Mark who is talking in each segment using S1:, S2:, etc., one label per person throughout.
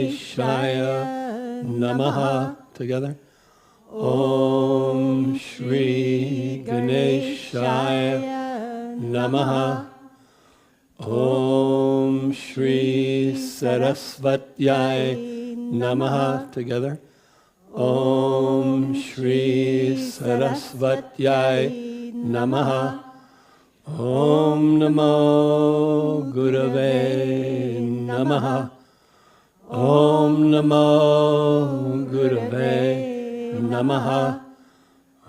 S1: Ganeshaya Namaha. Together. Om Shri Ganeshaya Namaha. Om Shri Saraswatyai Namaha. Together. Om Shri Saraswatyai Namaha. Om Namo Gurave Namaha. Om Namo Gurave Namaha.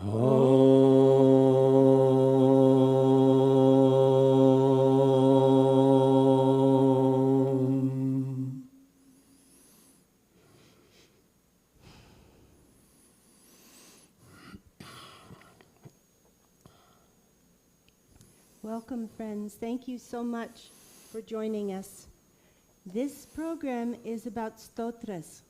S1: Om.
S2: Welcome, friends. Thank you so much for joining us. This program is about stotras.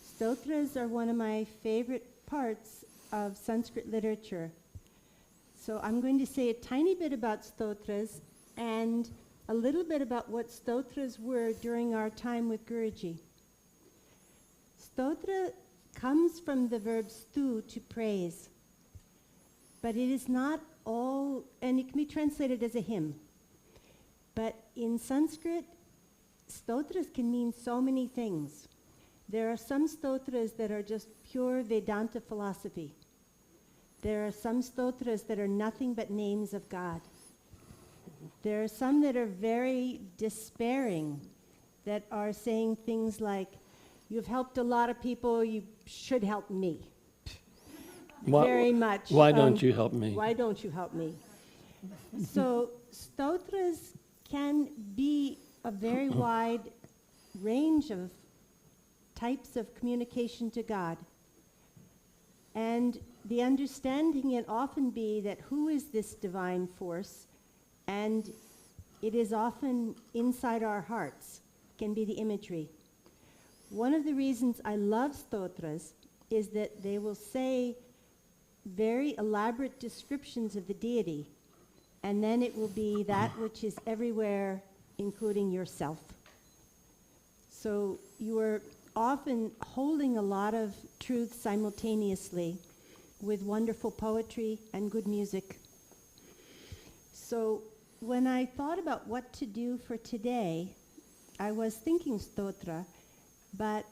S2: Stotras are one of my favorite parts of Sanskrit literature. So I'm going to say a tiny bit about stotras and a little bit about what stotras were during our time with Guruji. Stotra comes from the verb stu, to praise. But it is not all, and it can be translated as a hymn. But in Sanskrit, stotras can mean so many things. There are some stotras that are just pure Vedanta philosophy. There are some stotras that are nothing but names of God. There are some that are very despairing, that are saying things like, you've helped a lot of people, you should help me. Very much.
S1: Why don't you help me?
S2: Why don't you help me? So stotras can be a very wide range of types of communication to God. And the understanding can often be that who is this divine force? And it is often inside our hearts, can be the imagery. One of the reasons I love stotras is that they will say very elaborate descriptions of the deity, and then it will be that which is everywhere, including yourself. So you are often holding a lot of truth simultaneously with wonderful poetry and good music. So when I thought about what to do for today, I was thinking stotra, but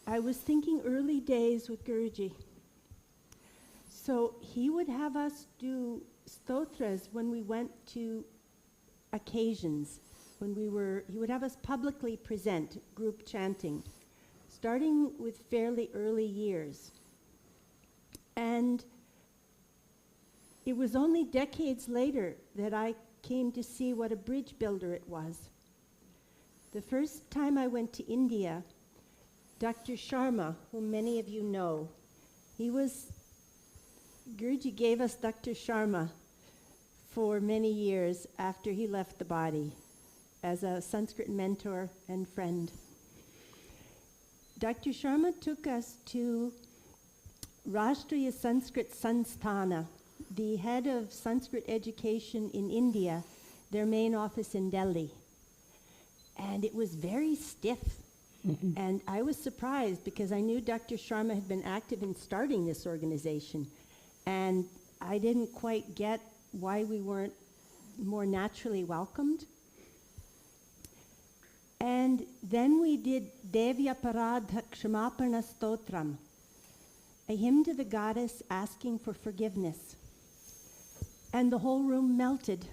S2: I was thinking early days with Guruji. So he would have us do stotras when we went to occasions, he would have us publicly present group chanting, starting with fairly early years. And it was only decades later that I came to see what a bridge builder it was. The first time I went to India, Dr. Sharma, whom many of you know, Guruji gave us Dr. Sharma for many years after he left the body as a Sanskrit mentor and friend. Dr. Sharma took us to Rashtriya Sanskrit Sanstana, the head of Sanskrit education in India, their main office in Delhi. And it was very stiff. And I was surprised because I knew Dr. Sharma had been active in starting this organization. And I didn't quite get why we weren't more naturally welcomed. And then we did Devya Paradha Kshamapana Stotram, a hymn to the goddess asking for forgiveness. And the whole room melted.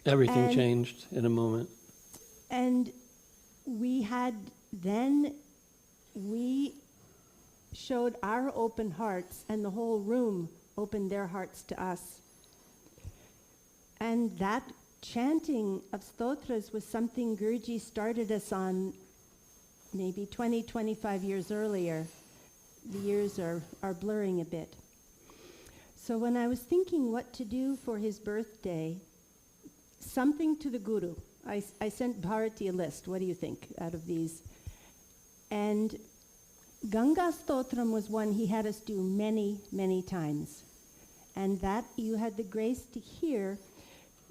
S1: Everything changed in a moment.
S2: And we showed our open hearts, and the whole room opened their hearts to us. And that chanting of stotras was something Guruji started us on maybe 20, 25 years earlier. The years are blurring a bit. So when I was thinking what to do for his birthday, something to the Guru. I sent Bharati a list. What do you think out of these? And Ganga Stotram was one he had us do many, many times. And that you had the grace to hear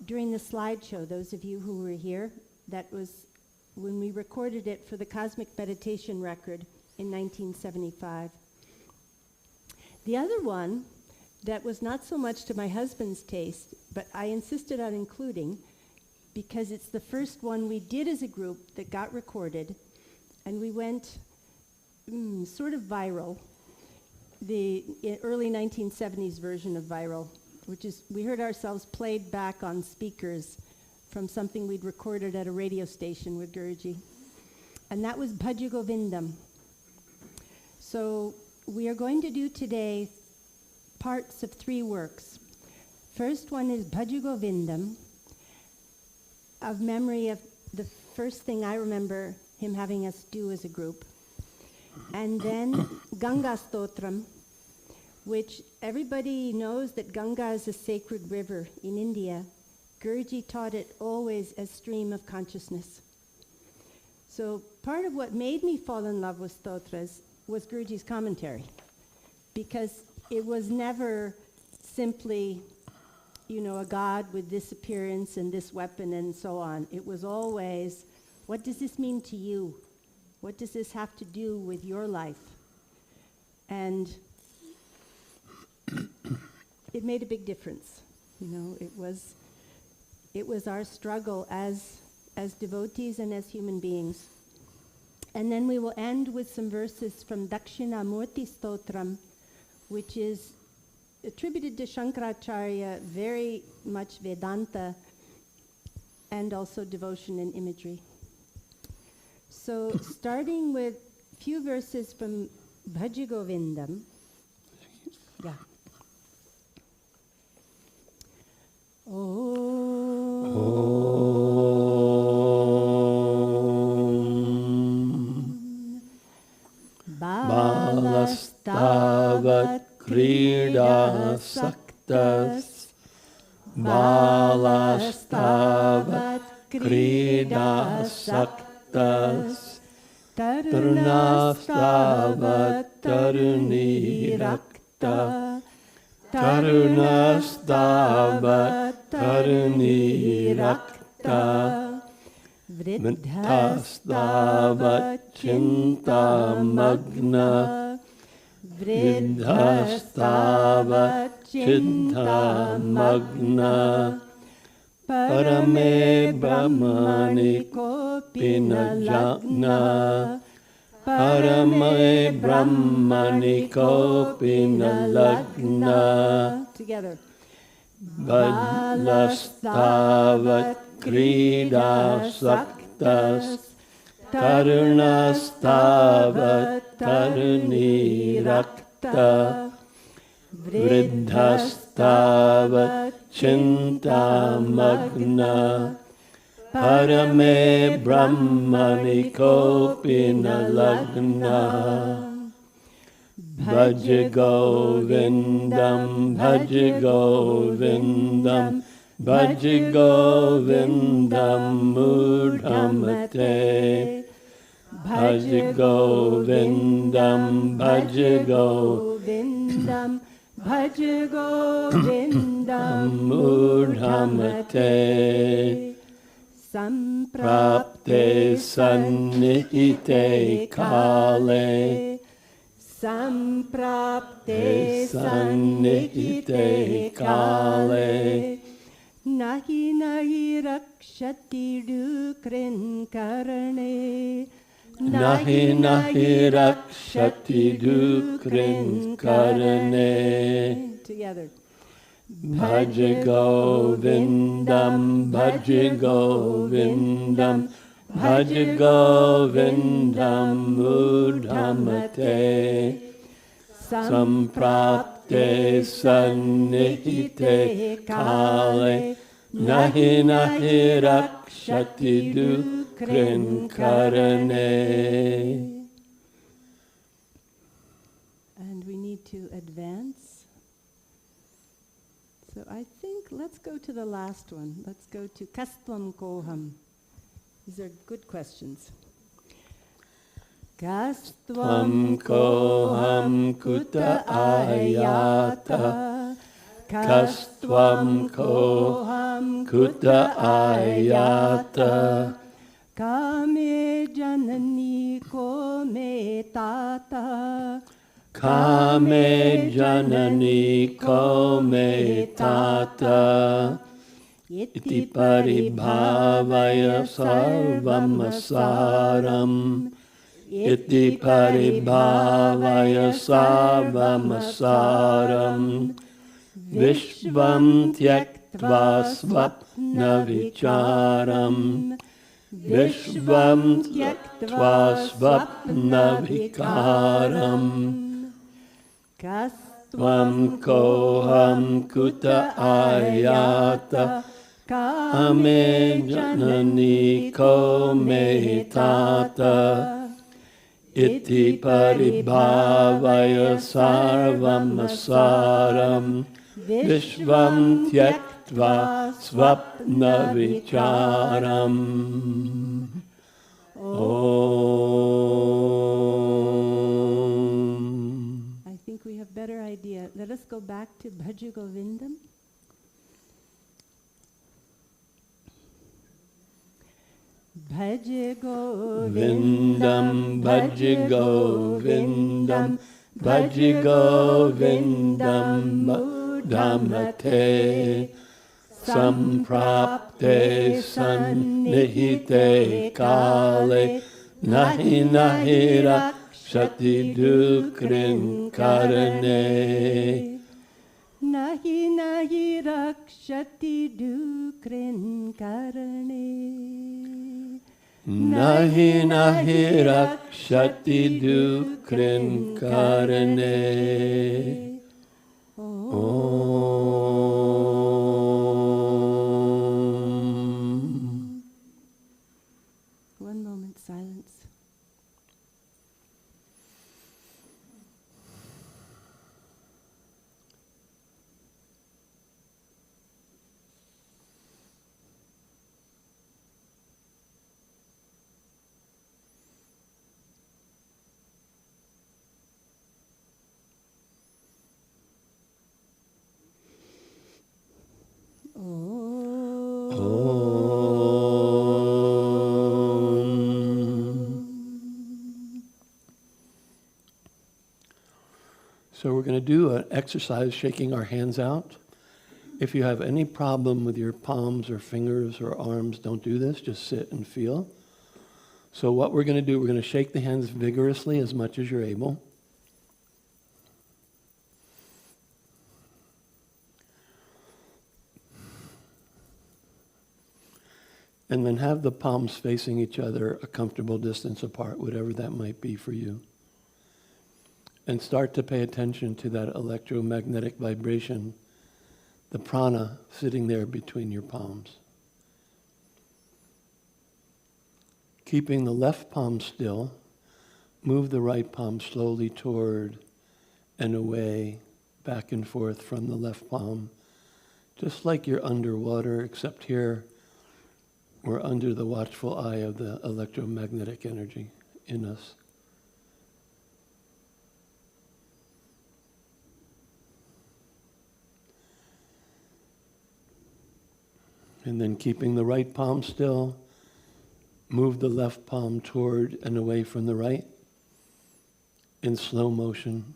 S2: during the slideshow, those of you who were here. That was when we recorded it for the Cosmic Meditation record in 1975. The other one that was not so much to my husband's taste, but I insisted on including because it's the first one we did as a group that got recorded, and we went sort of viral, the early 1970s version of viral, which is we heard ourselves played back on speakers from something we'd recorded at a radio station with Guruji. And that was Bhaja Govindam. So we are going to do today parts of 3 works. First one is Bhaja Govindam, of memory of the first thing I remember him having us do as a group. And then Ganga Stotram, which everybody knows that Ganga is a sacred river in India. Guruji taught it always as stream of consciousness. So part of what made me fall in love with stotras was Guruji's commentary, because it was never simply, a god with this appearance and this weapon and so on. It was always, what does this mean to you? What does this have to do with your life? And it made a big difference. It was our struggle as devotees and as human beings. And then we will end with some verses from Dakshinamurti Stotram, which is attributed to Shankaracharya, very much Vedanta, and also devotion and imagery. So starting with a few verses from Bhaja Govindam. Yeah.
S1: Balastavat krida saktas, Balastavat krida saktas, Tarunastavat tarunirakta, Tarunastavat tarunirakta, Vriddhastavat chintamagna, Vriddhastavat chintamagna, Parame brahmani kopina lagna, Parame brahmani kopina lagna.
S2: Together.
S1: Balastavat krida saktas, Tarunastavat tarunirakta, Vriddhastavat chintamagna, Parame brahmani kopina lagna. Bhaja Govindam, Bhaja Govindam, Bhaja Govindam mudhamate, Bhaja Govindam, Bhaja Govindam, Bhaja Govindam mudhamate, Samprapte sannihite kale, Samprapte sannihite kale, Nahi nahi rakshati dukrin karane, Nahi nahi rakshati dukrin karane.
S2: Together.
S1: Bhaja Govindam, Bhaja Govindam, Bhaja Govindam mudhamate, Samprapte sannihite kale, Nahi nahi rakshati dukrin karane.
S2: And we need to advance. So I think let's go to the last one. Let's go to Kastvam Koham. These are good questions. Kastvam Koham Kuta Ayata, Kastvam Koham Kuta Ayata, Kame janani ko me tata.
S1: Kame janani ko me tata. Iti paribhavaya sarvamasaram. Iti paribhavaya sarvamasaram. Vishvam tyaktva svapna vicharam. Vishvam tyaktva svapna vikaram. Tvam koham kuta ayata. Kame janani ko me tata. Iti paribhavaya sarvamasaram. Vishvam tyaktva svapna vicharam. Om.
S2: I think we have better idea. Let us go back to Bhaja Govindam. Bhaja
S1: Vindam, Bhaja Govindam, Bhaja Govindam, Mudamate, Samprapte Sannihite Kale, Nahi Nahi Rakshati Dukrin Karane.
S2: Nahi nahi rakshati dukrin karane.
S1: Nahi Nahi Rakshati Dukrin Karane. Om.
S2: One moment silence.
S1: So we're going to do an exercise shaking our hands out. If you have any problem with your palms or fingers or arms, don't do this. Just sit and feel. So what we're going to do, we're going to shake the hands vigorously as much as you're able. And then have the palms facing each other a comfortable distance apart, whatever that might be for you. And start to pay attention to that electromagnetic vibration, the prana sitting there between your palms. Keeping the left palm still, move the right palm slowly toward and away, back and forth from the left palm, just like you're underwater, except here we're under the watchful eye of the electromagnetic energy in us. And then keeping the right palm still, move the left palm toward and away from the right in slow motion,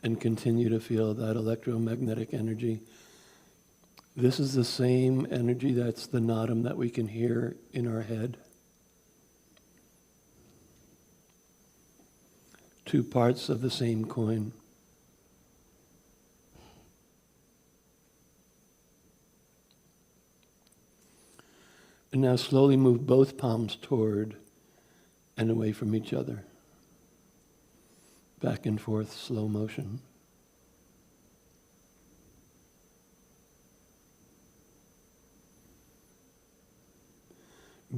S1: and continue to feel that electromagnetic energy. This is the same energy that's the nadam that we can hear in our head. Two parts of the same coin. And now slowly move both palms toward and away from each other. Back and forth, slow motion.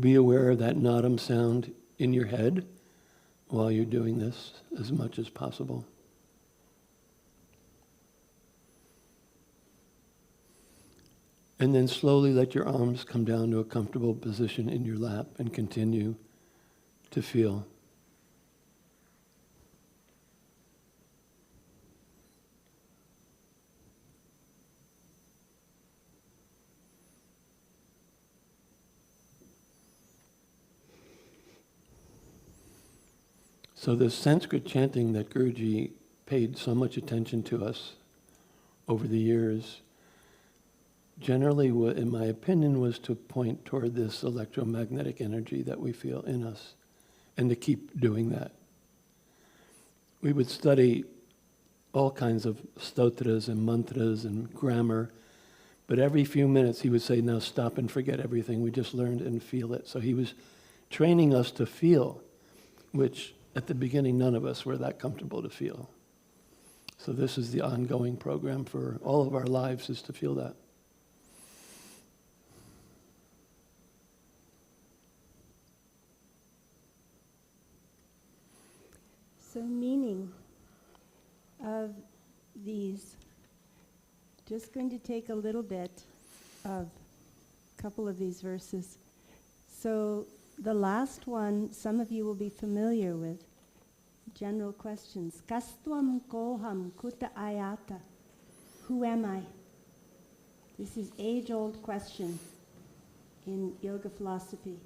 S1: Be aware of that nadam sound in your head while you're doing this as much as possible. And then slowly let your arms come down to a comfortable position in your lap and continue to feel. So this Sanskrit chanting that Guruji paid so much attention to us over the years, generally, in my opinion, was to point toward this electromagnetic energy that we feel in us, and to keep doing that. We would study all kinds of stotras and mantras and grammar, but every few minutes he would say, now stop and forget everything we just learned and feel it. So he was training us to feel, which at the beginning none of us were that comfortable to feel. So this is the ongoing program for all of our lives, is to feel that.
S2: So meaning of these, just going to take a little bit of a couple of these verses. So the last one, some of you will be familiar with. General questions. Kastvam koham kuta ayata. Who am I? This is age-old question in yoga philosophy.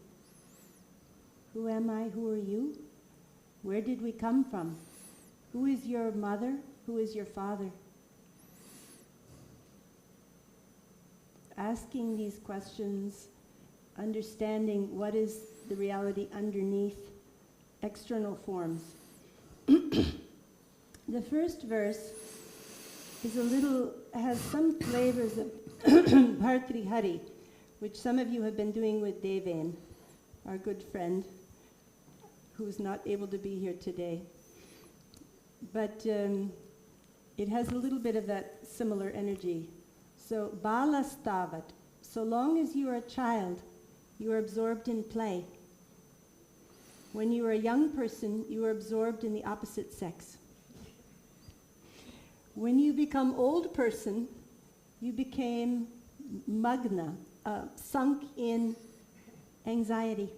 S2: Who am I? Who are you? Where did we come from? Who is your mother? Who is your father? Asking these questions, understanding what is the reality underneath external forms. The first verse is has some flavors of Bhartri Hari, which some of you have been doing with Deven, our good friend, who's not able to be here today. But it has a little bit of that similar energy. So, balastavat, so long as you are a child, you are absorbed in play. When you are a young person, you are absorbed in the opposite sex. When you become old person, you became magna, sunk in anxiety.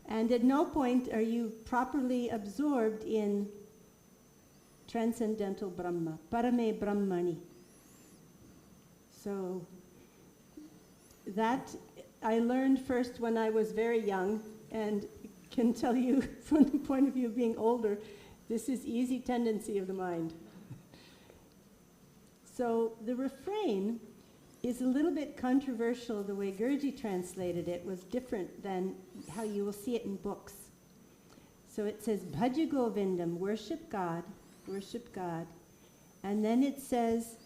S2: And at no point are you properly absorbed in transcendental Brahma, Parame Brahmani. So that I learned first when I was very young, and can tell you from the point of view of being older, this is easy tendency of the mind. So the refrain is a little bit controversial. The way Guruji translated it was different than how you will see it in books. So it says, Bhaja Govindam, worship God, and then it says,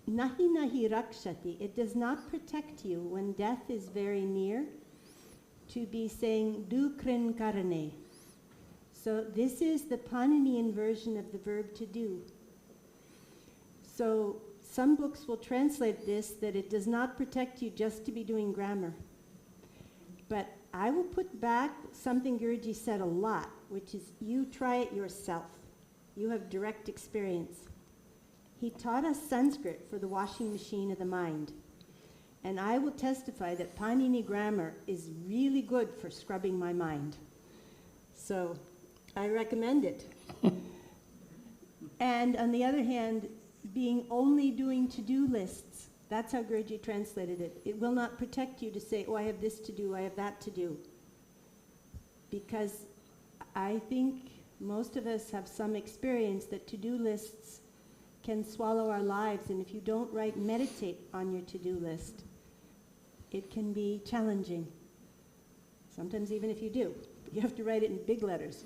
S2: Nahi nahi rakshati, it does not protect you when death is very near, to be saying, du krin karane. So this is the Paninian version of the verb to do. So some books will translate this that it does not protect you just to be doing grammar. But I will put back something Guruji said a lot, which is you try it yourself. You have direct experience. He taught us Sanskrit for the washing machine of the mind. And I will testify that Panini grammar is really good for scrubbing my mind. So I recommend it. And on the other hand, being only doing to-do lists, that's how Guruji translated it. It will not protect you to say, oh, I have this to do, I have that to do. Because I think most of us have some experience that to-do lists can swallow our lives, and if you don't meditate on your to-do list, it can be challenging. Sometimes even if you do, you have to write it in big letters.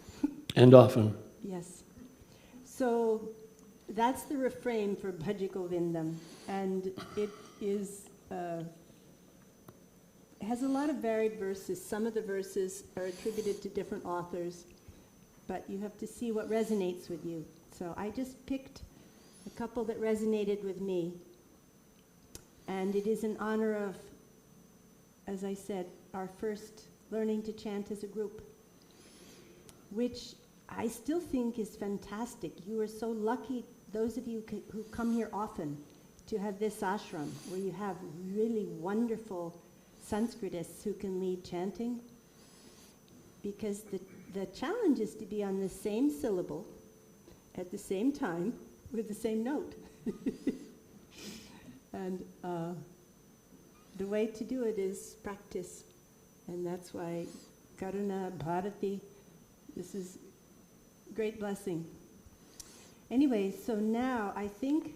S1: And often.
S2: Yes. So that's the refrain for Bhaja Govindam, and it is has a lot of varied verses. Some of the verses are attributed to different authors, but you have to see what resonates with you. So I just picked a couple that resonated with me, and it is in honor of, as I said, our first learning to chant as a group, which I still think is fantastic. You are so lucky, those of you who come here often, to have this ashram where you have really wonderful Sanskritists who can lead chanting, because the challenge is to be on the same syllable at the same time with the same note. And the way to do it is practice. And that's why Karuna, Bharati, This is great blessing. Anyway, so now I think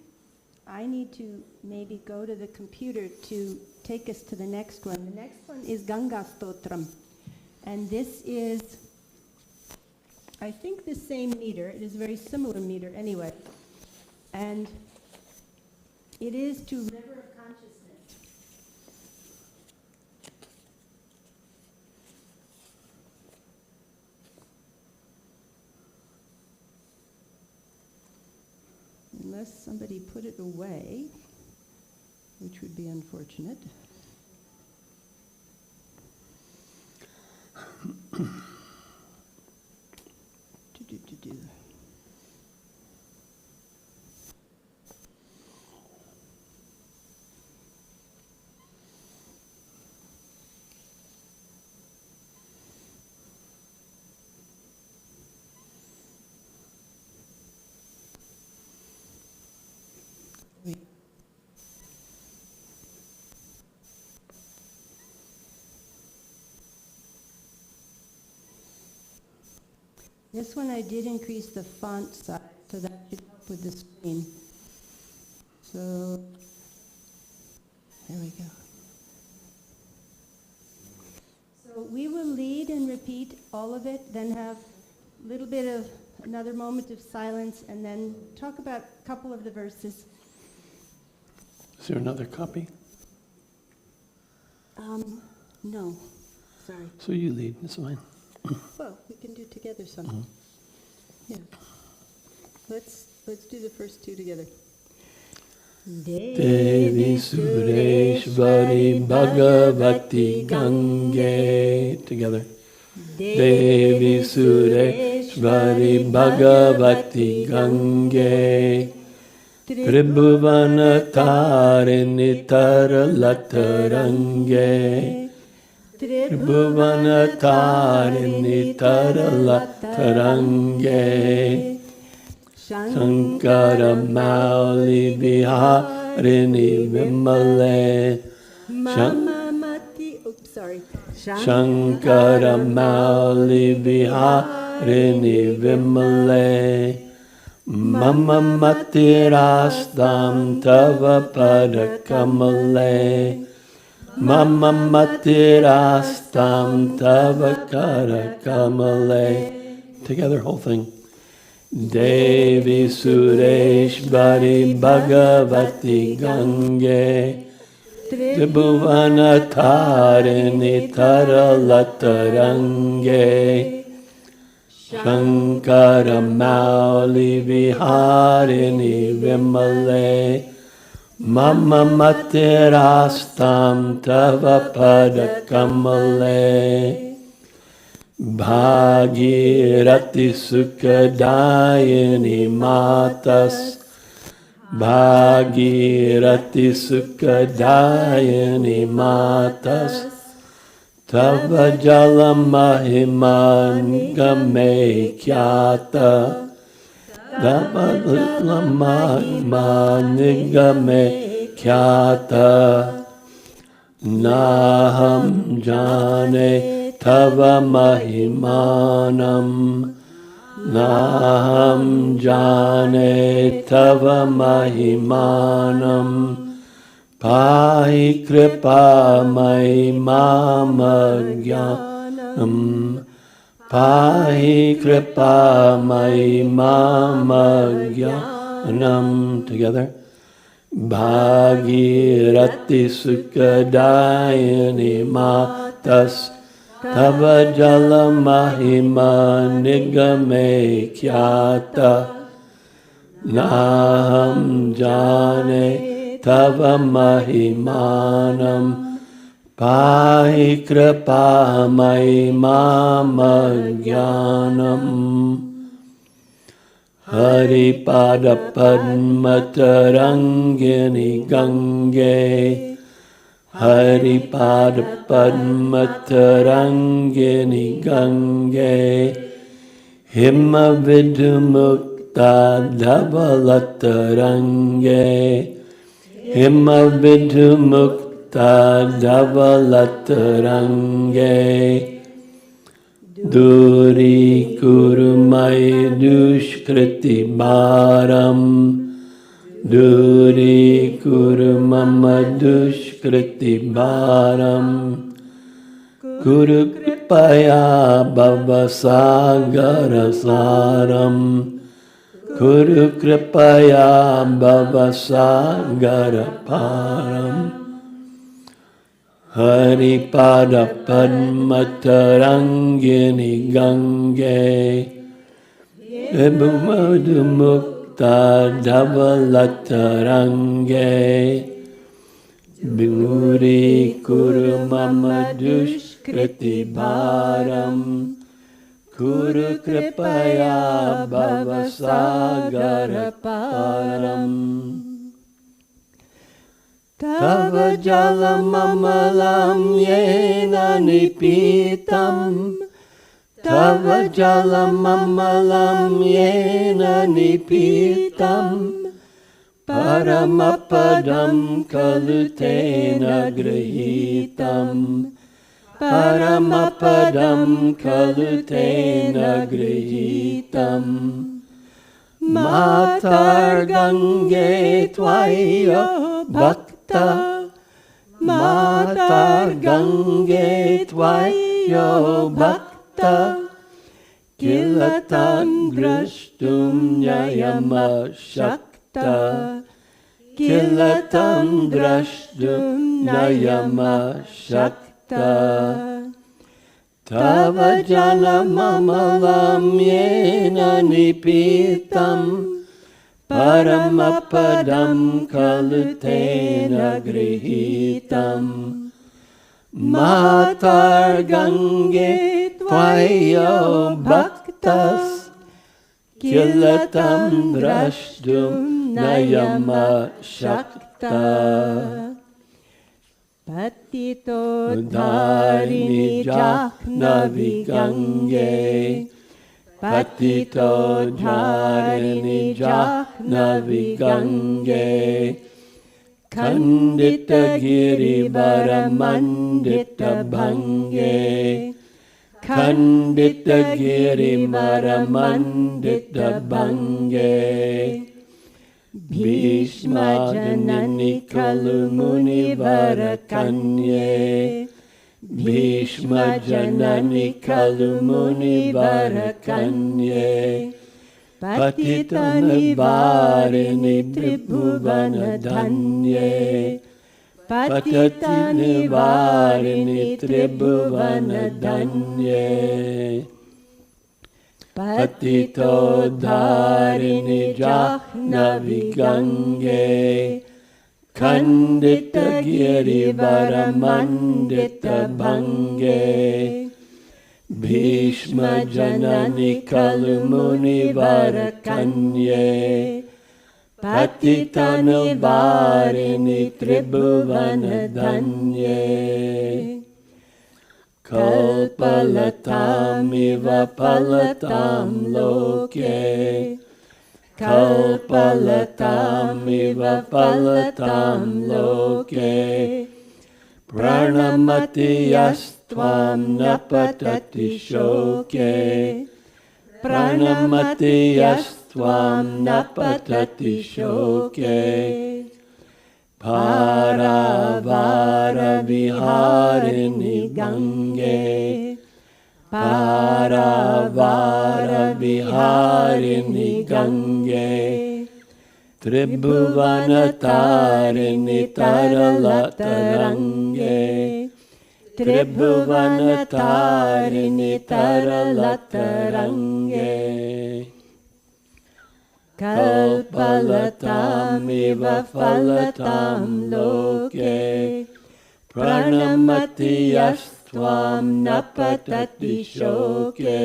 S2: I need to maybe go to the computer to take us to the next one. The next one is Ganga Stotram. And this is, I think, the same meter. It is a very similar meter anyway. And it is to River of Consciousness. Unless somebody put it away, which would be unfortunate. Do. This one I did increase the font size, so that should help with the screen. So, there we go. So we will lead and repeat all of it, then have a little bit of another moment of silence, and then talk about a couple of the verses.
S1: Is there another copy?
S2: No, sorry.
S1: So you lead, it's fine.
S2: Well, we can do together some. Yeah. Let's do the first two together.
S1: Devi Sureshvari Bhagavati Gange. Together. Devi Sureshvari Bhagavati Gange. Tribhuvana Tarini Taralatarange. Tribhuvana Tarini Taralatarange. Shankara Mauli Viharini Vimale. Shankara Mauli Viharini Vimale. Mama Matirastam Tava Padakamale. Mama Matirastam Tava Karakamale. Together, whole thing. Devi Sureshvari Bhagavati Gange. Tribhuvana Tarini Taralatarange. Shankara Mauli Viharini Vimale. Mama Matirastam Tava Padakamale. Bhagirati Sukadayini Matas. Bhagirati Sukadayini Matas. Tava Jala Mahiman Game Kyata. Tava Jala Mahiman Game Kyata. Naham Jane Tava Mahimanam. Naham Jane Tava Mahimanam. Pahi Kripa Mama Jnanam. Pahi Kripa Mama Jnanam. Together. Bhagirati Sukadayini Matas. Tava Jala Mahima Nigame Kyata. Naham Jane Tava Mahimanam. Pahi Kripa Mama Jnanam. Haripada Padmatarangini Gange. Haripada Padmatarangini Gange. Hima Vidumukta Dhavalatarange. Hima Vidumukta Dhavalatarange. Duri kurumai dushkriti bharam. Duri kurumama dushkriti bharam. Guru kripaya bhavasagara saram. Guru kripaya bhavasagara param. Hari pada padmatarangini gange. Ebhumadumukta dhavalatarange. Binguri kurumama dushkriti bharam. Guru kripaya bhavasagara param. Tava jalam amalam yena nipitam. Tava jalam amalam yena nipitam. Paramapadam kalutena grahitam. Paramapadam kalutena grahitam. Matar gange tvayo bhakta. Matar gange tvayo bhakta. Kilatan drashtum nyayama shakta. Kilatan drashtum nyayama shakta. Tava janamamalam yena nipitam. Paramapadam kalutena grihitam. Matar gange tvayo bhaktas. Kilatam drashtum nayama shakta.
S2: Patito dharini jahnavi gange. Patito dharini jahnavi gange. Kandita giri varamandita bhange. Kandita giri varamandita bhange. Bhishma janani kalumuni varakanye. Bhishma janani kalumuni varakanye. Patitani varini tribhuvana dhanye. Patitani varini tribhuvana dhanye. Patito dharini jahnavi gange. Kandita giri varamandita bhange. Bhishma janani kalumuni varakanye. Patitani varini tribhuvana dhanye. Kalpalatamiva palatam loke. Kalpalatamiva palatam loke. Pranamati yastvam napatati shoke. Pranamati yastvam napatati shoke. Paravara viharini gange. Paravara viharini gange. Tribhuvana tarini taralatarange. Tribhuvana tarini taralatarange. Kalpalatamiva palatam loke. Pranamati yastvam napatati shoke.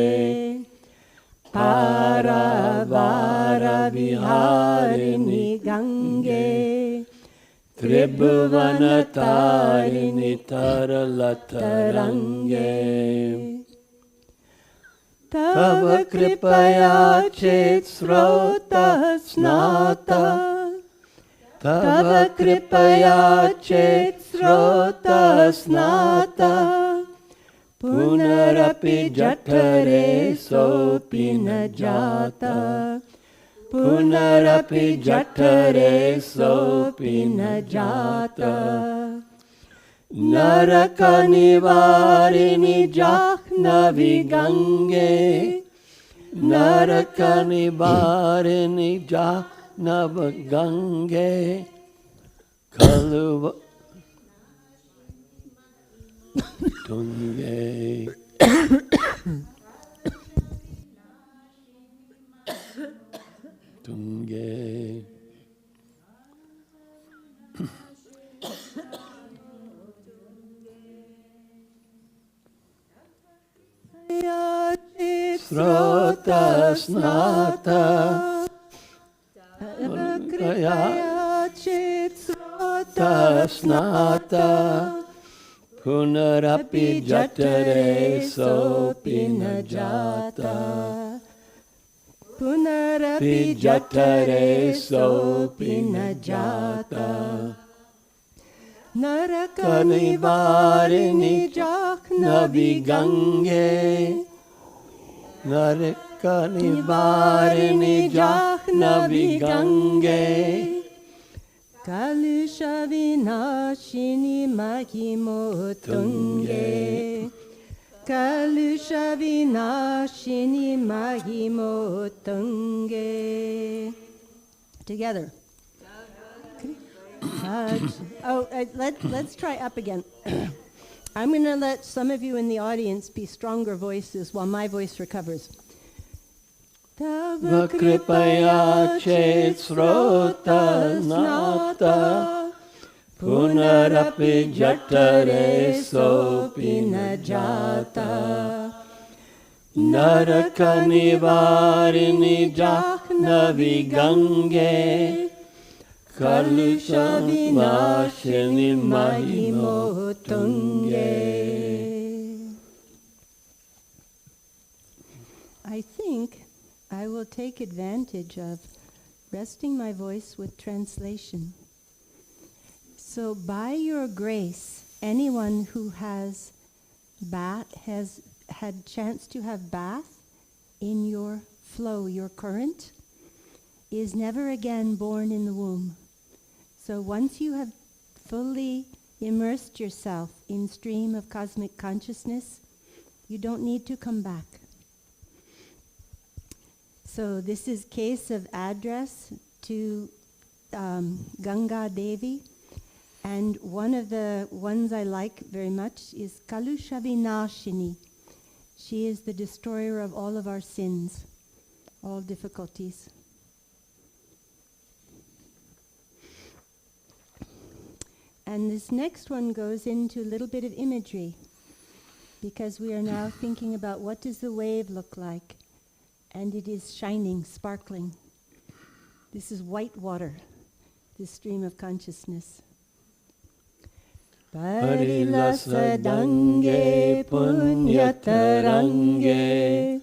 S2: Paravara viharini gange. Tribhuvana tarini taralatarange. Tava kripaya chet srota snata. Tava kripaya chet srota snata.
S1: Punarapi Jatare Sopi na Jata. Punarapi Jatare Sopi na Jata. Naraka Nivarini Jahnavi Gange. Naraka Nivarini Jahnavi Gange. Kaluva Tunge. Tunge. Srota Snata Srota Snata Punarapi Jatare Sopi na Jata. Punarapi Jatare Sopi na Jata. Naraka Nivarini Jahnavi Gange. Naraka Nivarini Jahnavi Gange.
S2: Kalusha Vinashini Mahimotunge. Kalusha Vinashini Mahimotunge. Together. Let's try up again. I'm going to let some of you in the audience be stronger voices while my voice recovers.
S1: Tava kripaya chet srota nata. Punarapi Jatare Sopi na Jata. Naraka Nivarini Jahnavi Gange. Kalusha Vinashini Mahimotunge.
S2: I think I will take advantage of resting my voice with translation. So by your grace, anyone who has had chance to have bath in your flow, your current, is never again born in the womb. So once you have fully immersed yourself in stream of cosmic consciousness, you don't need to come back. So this is case of address to Ganga Devi, and one of the ones I like very much is Kalusha Vinashini. She is the destroyer of all of our sins, all difficulties. And this next one goes into a little bit of imagery, because we are now thinking about what does the wave look like. And it is shining, sparkling. This is white water, this stream of consciousness. Parilasadange punyatarange.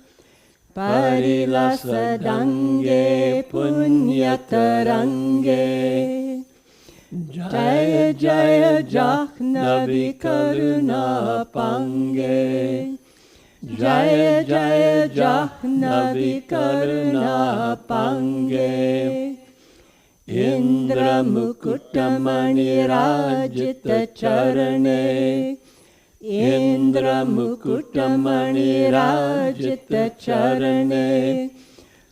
S2: Parilasadange punyatarange. Jaya Jaya Jahnavi Karuna Pange. Jaya Jaya Jahnavi Karuna Pange. Indra Mukutamani Rajita Charane. Indra Mukutamani Rajita Charane.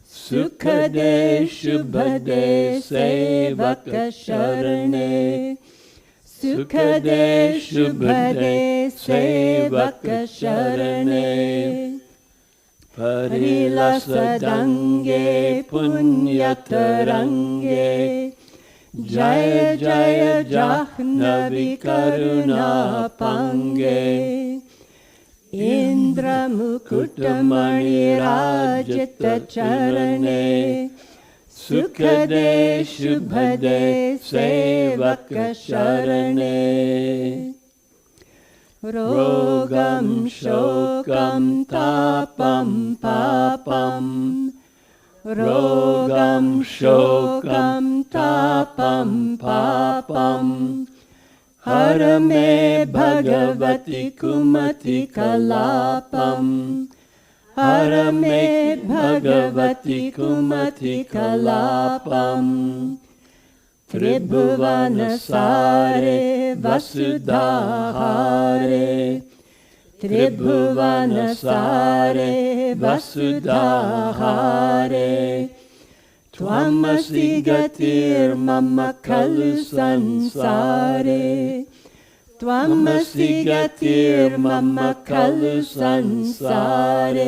S2: Sukhade Shubhade Sevaka Sharane. Sukhade Shubhade Sevaka Sharane. Parilasadange punyatarange. Jaya Jaya Jahnavi Karuna Pange. Indra Mukutamani Rajita Charane. Sukhade Shubhade Sevaka Sharane. Rogam Shokam Tapam Papam. Rogam Shokam Tapam Papam.
S1: Hara me bhagavati kumati kalapam. Hara me bhagavati kumati kalapam. Tribhuvanasare vasudhahare. Tribhuvanasare vasudhahare. Tvamasi gatir mama kalu sansare. Tvamasi gatir mama kalu sansare.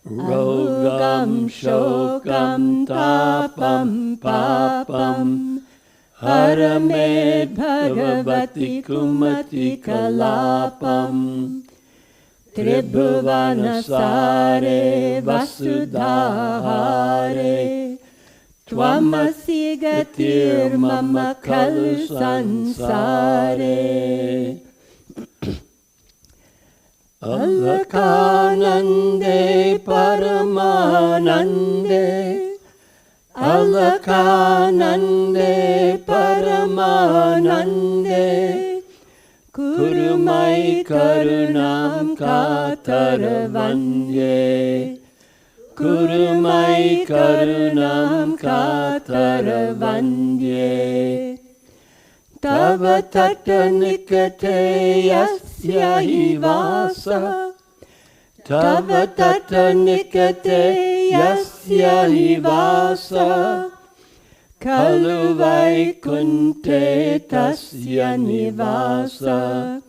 S1: Rogam shokam tapam papam. Hara me bhagavati kumati kalapam. Tribhuvanasare vasudhahare. Tvamasi gatir mama kalu sansare. Alakanande Paramanande. Alakanande Paramanande. Kurumai karunam kataravanye. Kurumai karunam kataravanye. Tava tata nikate yasya hivasa. Tava tata nikate yasya hivasa. Kalu vaikunte tasya nivasa.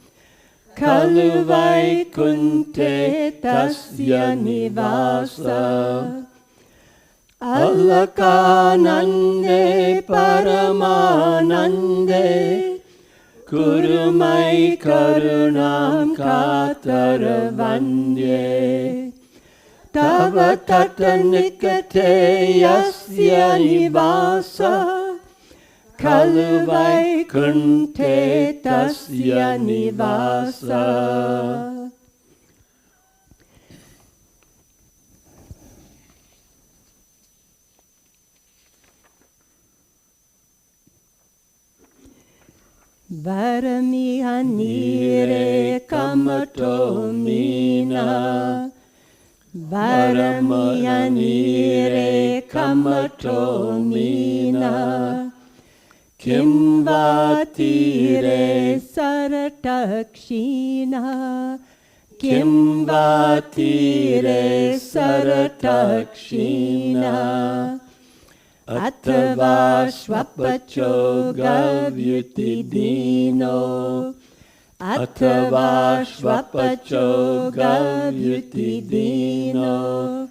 S1: Kalu vaikunte tasya nivasa. Alakanande Paramanande. Kurumai karunam kataravanye. Tava tata nikate yasya nivasa. Kalu vaikunte tasya nivasa. Varamihanire kamato mina. Varamihanire kamato mina. Kimvatire saratakshina. Kimvatire saratakshina. Atava shvapacho gavyutidino. Atava shvapacho gavyutidino.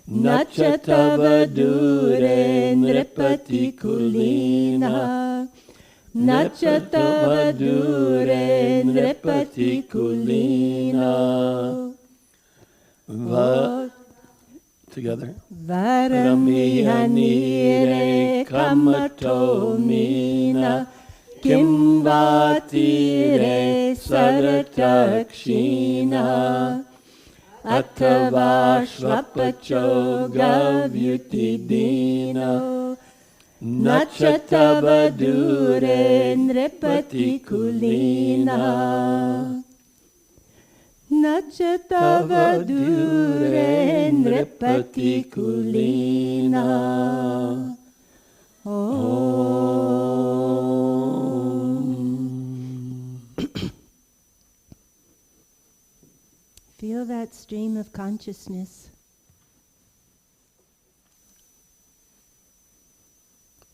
S1: Nachatava dure nripati kulina. Nachatava dure nripati kulina. Together. Varamihanire kamato mina. Kimvatire saratakshina. Atava shvapacho gavyutidino. Nachatava dure nripati kulina. Nachatava dure nripati kulina. Feel that stream of consciousness.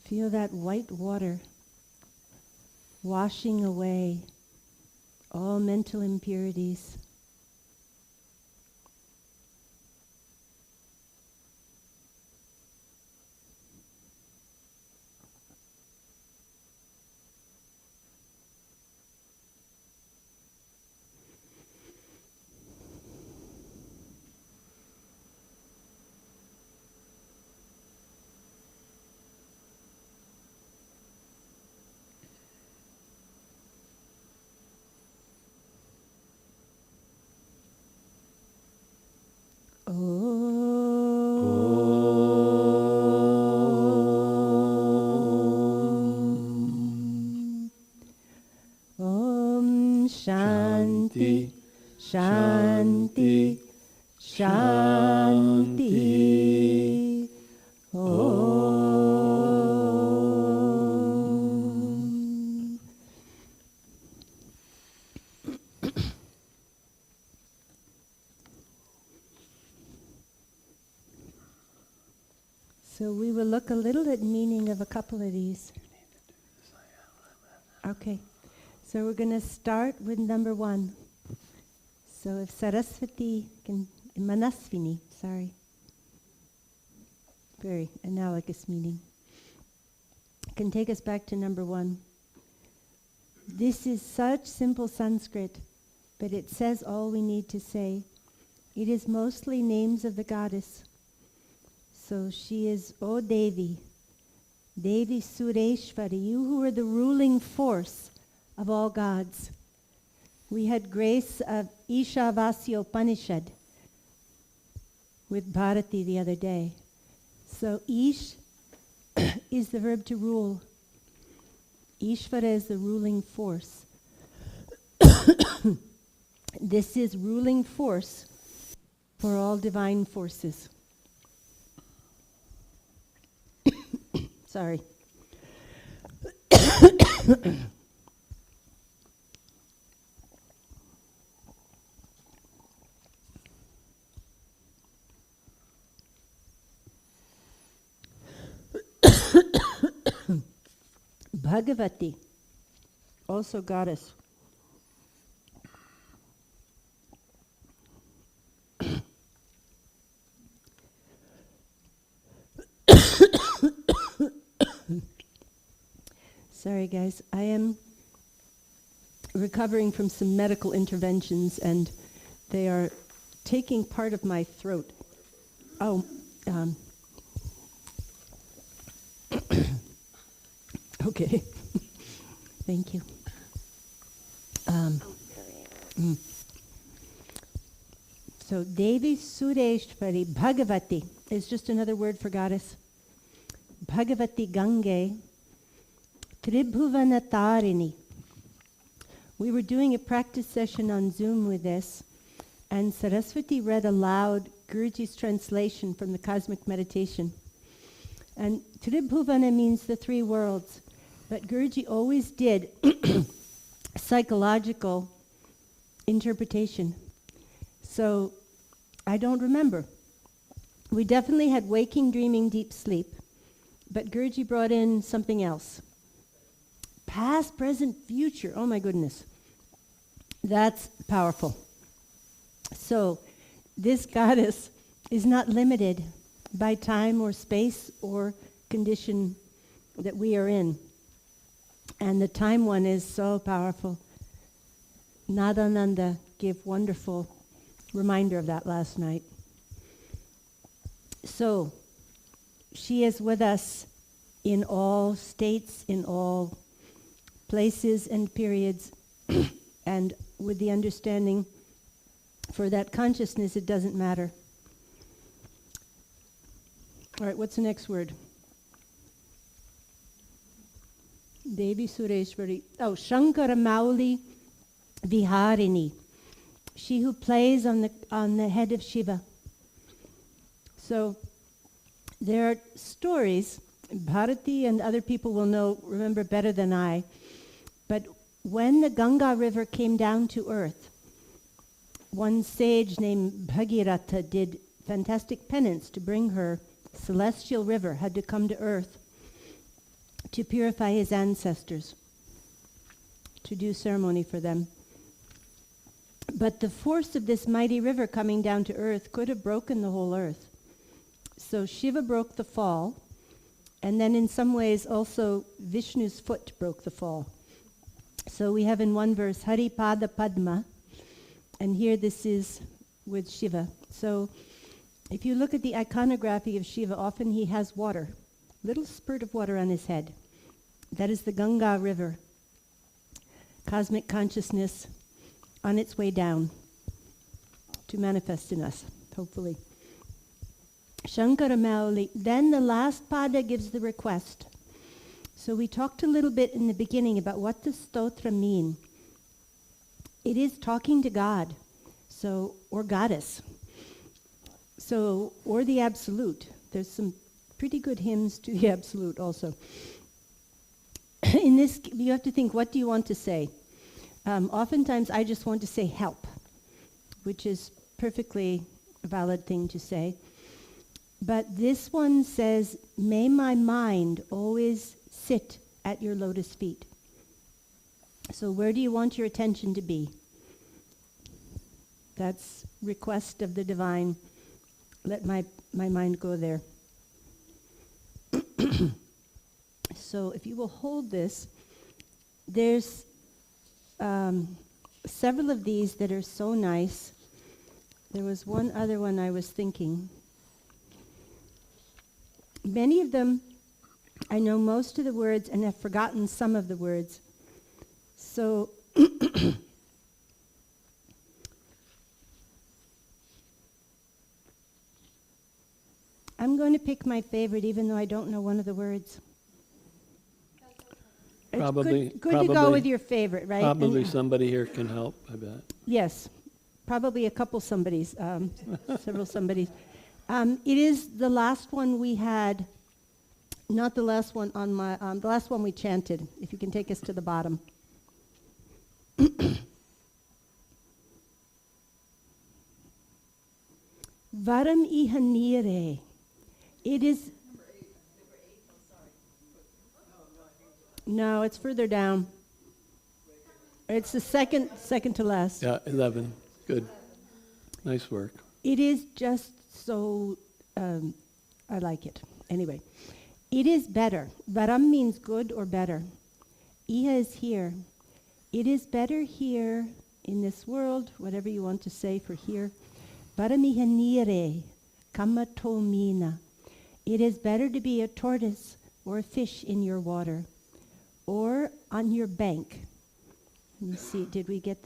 S1: Feel that white water washing away all mental impurities.
S2: Shanti, Shanti. Om. So we will look a little at meaning of a couple of these. Okay, so we're going to start with number 1. So if Saraswati can, Manaswini, sorry, very analogous meaning, can take us back to number 1. This is such simple Sanskrit, but it says all we need to say. It is mostly names of the goddess. So she is, O Devi, Devi Sureshwari, you who are the ruling force of all gods. We had grace of Ishavasya Upanishad with Bharati the other day. So Ish is the verb to rule. Ishvara is the ruling force. This is ruling force for all divine forces. Sorry. Bhagavati, also goddess. Sorry guys, I am recovering from some medical interventions and they are taking part of my throat. Oh, okay. Thank you. So Devi Sureshwari, Bhagavati is just another word for goddess. Bhagavati Gange, Tribhuvanatarini. We were doing a practice session on Zoom with this, and Saraswati read aloud Guruji's translation from the Cosmic Meditation. And Tribhuvana means the 3 worlds, but Guruji always did psychological interpretation. So I don't remember. We definitely had waking, dreaming, deep sleep, but Guruji brought in something else. Past, present, future. Oh my goodness. That's powerful. So this goddess is not limited by time or space or condition that we are in. And the time one is so powerful. Nadananda gave wonderful reminder of that last night. So she is with us in all states, in all places and periods, and with the understanding for that consciousness it doesn't matter. All right, what's the next word? Devi Sureshwari. Oh, Shankara Mauli Viharini. She who plays on the head of Shiva. So there are stories, Bharati and other people will remember better than I, but when the Ganga River came down to earth, one sage named Bhagirath did fantastic penance to bring her celestial river, had to come to earth to purify his ancestors, to do ceremony for them. But the force of this mighty river coming down to earth could have broken the whole earth. So Shiva broke the fall, and then in some ways also Vishnu's foot broke the fall. So we have in one verse, Hari Pada Padma, and here this is with Shiva. So if you look at the iconography of Shiva, often he has water, little spurt of water on his head. That is the Ganga River, cosmic consciousness on its way down to manifest in us, hopefully. Shankara Mauli. Then the last pada gives the request. So we talked a little bit in the beginning about what does stotra mean. It is talking to God. So, or goddess. So, or the absolute. There's some pretty good hymns to the absolute also. In this, you have to think, what do you want to say? Oftentimes, I just want to say help, which is perfectly a valid thing to say. But this one says, may my mind always sit at your lotus feet. So where do you want your attention to be? That's request of the divine. Let my mind go there. So if you will hold this, there's several of these that are so nice. There was one other one I was thinking. Many of them, I know most of the words and have forgotten some of the words. So I'm going to pick my favorite, even though I don't know one of the words.
S1: Probably,
S2: It's good to go with your favorite, right?
S1: Probably
S2: And
S1: somebody here can help, I bet.
S2: yes, probably a couple somebodies, several somebodies. It is the last one we had, not the last one on my, the last one we chanted, if you can take us to the bottom. Varam ihanire. It is... No, it's further down. It's the second to last.
S1: Yeah, 11. Good. Nice work.
S2: It is just so, I like it. Anyway, it is better. Varam means good or better. Iha is here. It is better here in this world, whatever you want to say for here. Varam iha nire, kamato mina. It is better to be a tortoise or a fish in your water, or on your bank. Let me see, did we get...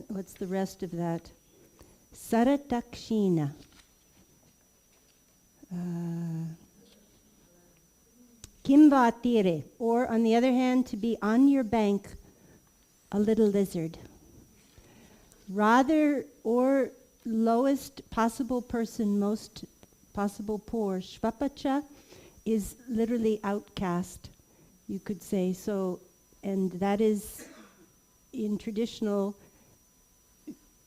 S2: What's the rest of that? Saratakshina. Kimvatire, or on the other hand, to be on your bank, a little lizard. Rather, or lowest possible person, most possible poor. Shvapacha is literally outcast, you could say. So, and that is in traditional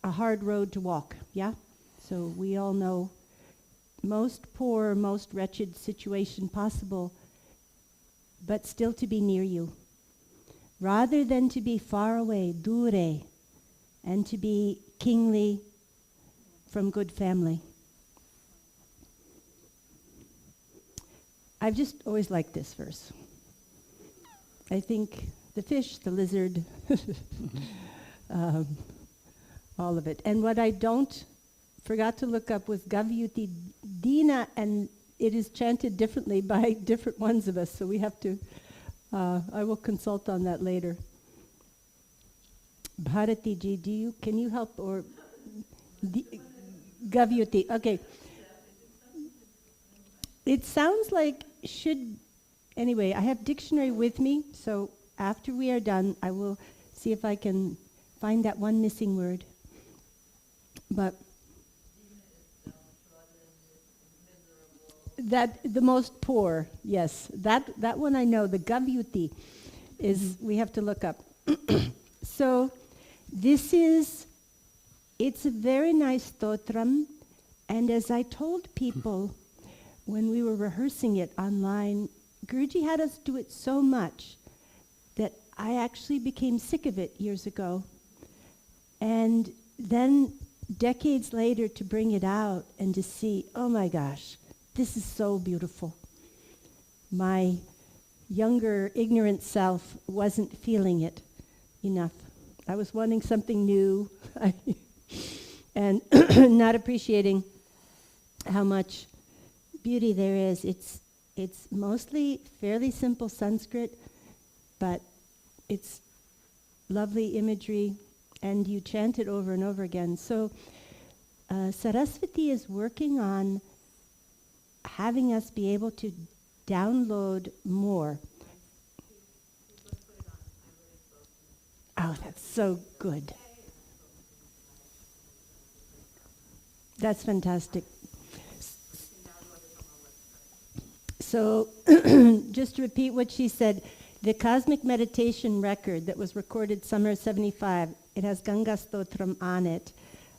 S2: a hard road to walk, yeah? So we all know most poor, most wretched situation possible, but still to be near you. Rather than to be far away, dure, and to be kingly from good family. I've just always liked this verse. I think the fish, the lizard, all of it. And what I forgot to look up was Gavyuti Dina, and it is chanted differently by different ones of us, so we have to, I will consult on that later. Bharati ji, can you help, or Gavyuti, okay. It sounds like anyway, I have dictionary with me, so after we are done, I will see if I can find that one missing word. But that the most poor, yes, that one I know. The Gavyuti is we have to look up. So it's a very nice stotram, and as I told people when we were rehearsing it online, Guruji had us do it so much that I actually became sick of it years ago. And then decades later to bring it out and to see, oh my gosh, this is so beautiful. My younger, ignorant self wasn't feeling it enough. I was wanting something new and not appreciating how much beauty there is. It's mostly fairly simple Sanskrit, but it's lovely imagery, and you chant it over and over again. So Saraswati is working on having us be able to download more. Oh, that's so good. That's fantastic. So, just to repeat what she said, the Cosmic Meditation record that was recorded summer 75, it has Ganga Stotram on it,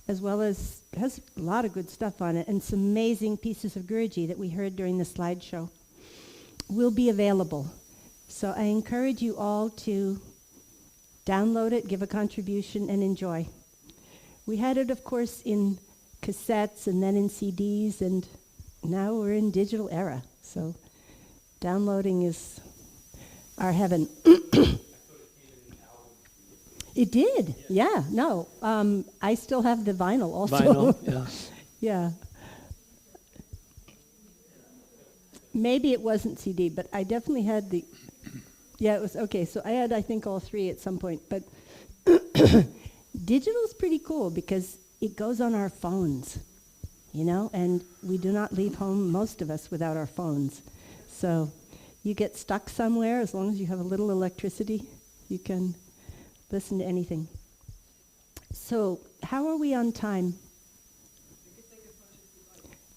S2: as well as has a lot of good stuff on it, and some amazing pieces of Guruji that we heard during the slideshow will be available. So I encourage you all to download it, give a contribution, and enjoy. We had it, of course, in cassettes and then in CDs, and now we're in digital era. So downloading is our heaven. It did, yeah. No, I still have the vinyl also.
S1: Vinyl, yeah.
S2: Yeah. Maybe it wasn't CD, but I definitely had the. Yeah, it was okay. So I had, I think, all three at some point. But digital's pretty cool because it goes on our phones, you know, and we do not leave home, most of us, without our phones. So you get stuck somewhere, as long as you have a little electricity, you can listen to anything. So how are we on time?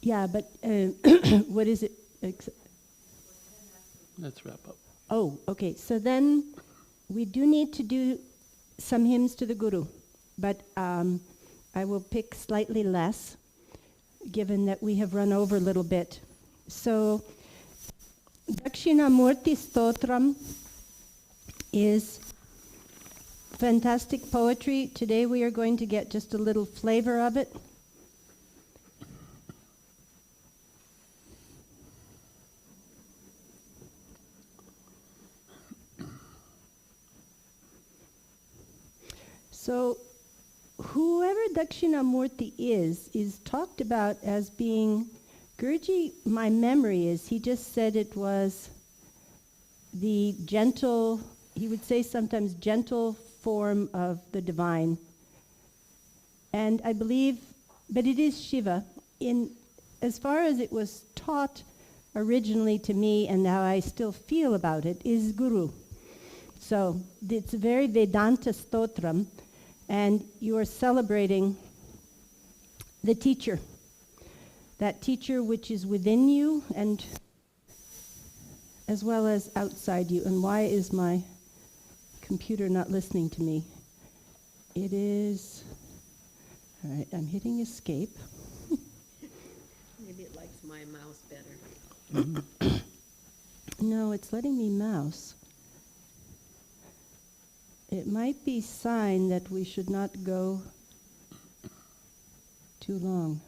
S2: Yeah, but what is it?
S1: Let's wrap up.
S2: Oh, okay. So then we do need to do some hymns to the Guru, but I will pick slightly less, given that we have run over a little bit. So Dakshinamurti Stotram is fantastic poetry. Today we are going to get just a little flavor of it. So whoever Dakshinamurti is talked about as being, Guruji, my memory is, he just said it was the gentle, he would say sometimes gentle form of the divine. And I believe, but it is Shiva. As far as it was taught originally to me and how I still feel about it, is Guru. So it's a very Vedanta stotram, and you are celebrating the teacher. That teacher which is within you and as well as outside you. And why is my computer not listening to me? It is, all right, I'm hitting escape.
S3: Maybe it likes my mouse better.
S2: No, it's letting me mouse. It might be sign that we should not go too long.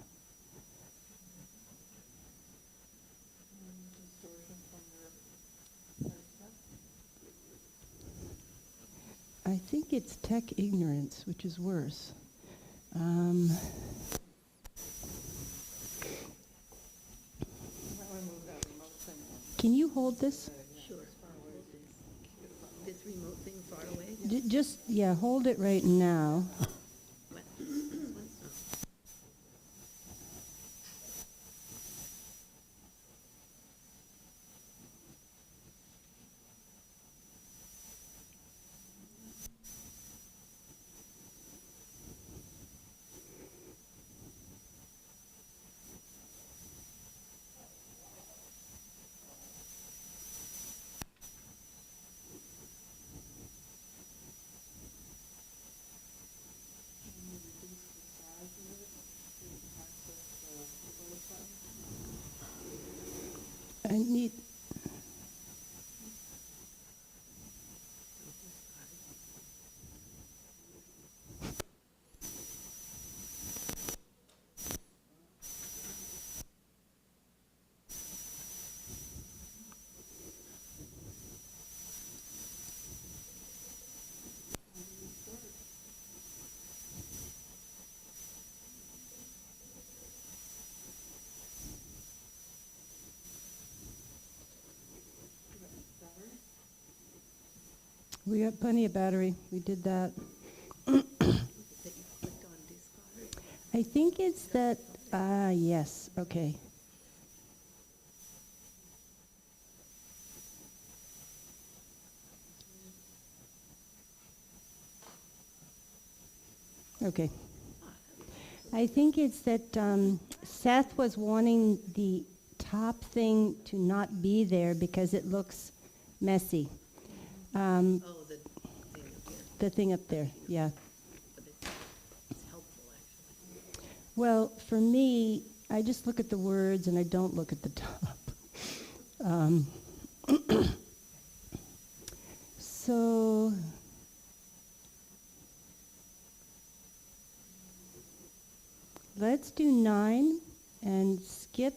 S2: I think it's tech ignorance, which is worse. Can you hold this?
S3: Sure. This remote thing far away?
S2: Just, yeah, hold it right now.
S3: What?
S2: I need. We got plenty of battery. We did that.
S3: That you clicked on discard?
S2: I think it's that, yes, okay. Okay. I think it's that Seth was wanting the top thing to not be there because it looks messy.
S3: Oh, the thing up here,
S2: The thing up there, yeah.
S3: but it's helpful, actually.
S2: Well, for me, I just look at the words and I don't look at the top. So, let's do 9 and skip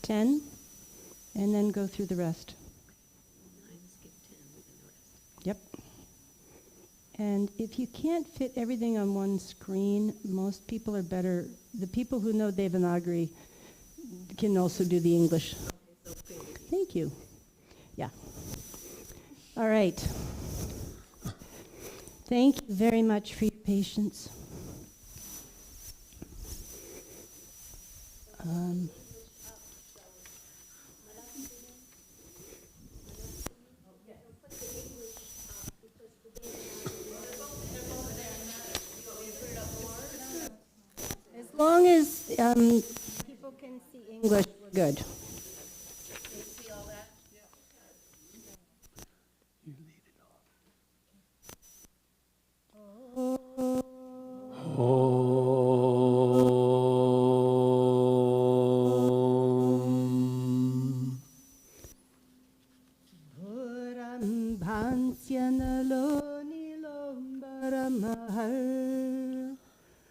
S2: 10 and then go through the rest.
S3: 9, skip 10, and the rest.
S2: Yep. And if you can't fit everything on one screen, most people are better. The people who know Devanagari can also do the English.
S3: So big.
S2: Thank you. Yeah. All right. Thank you very much for your patience. As long as people can see English, we're good.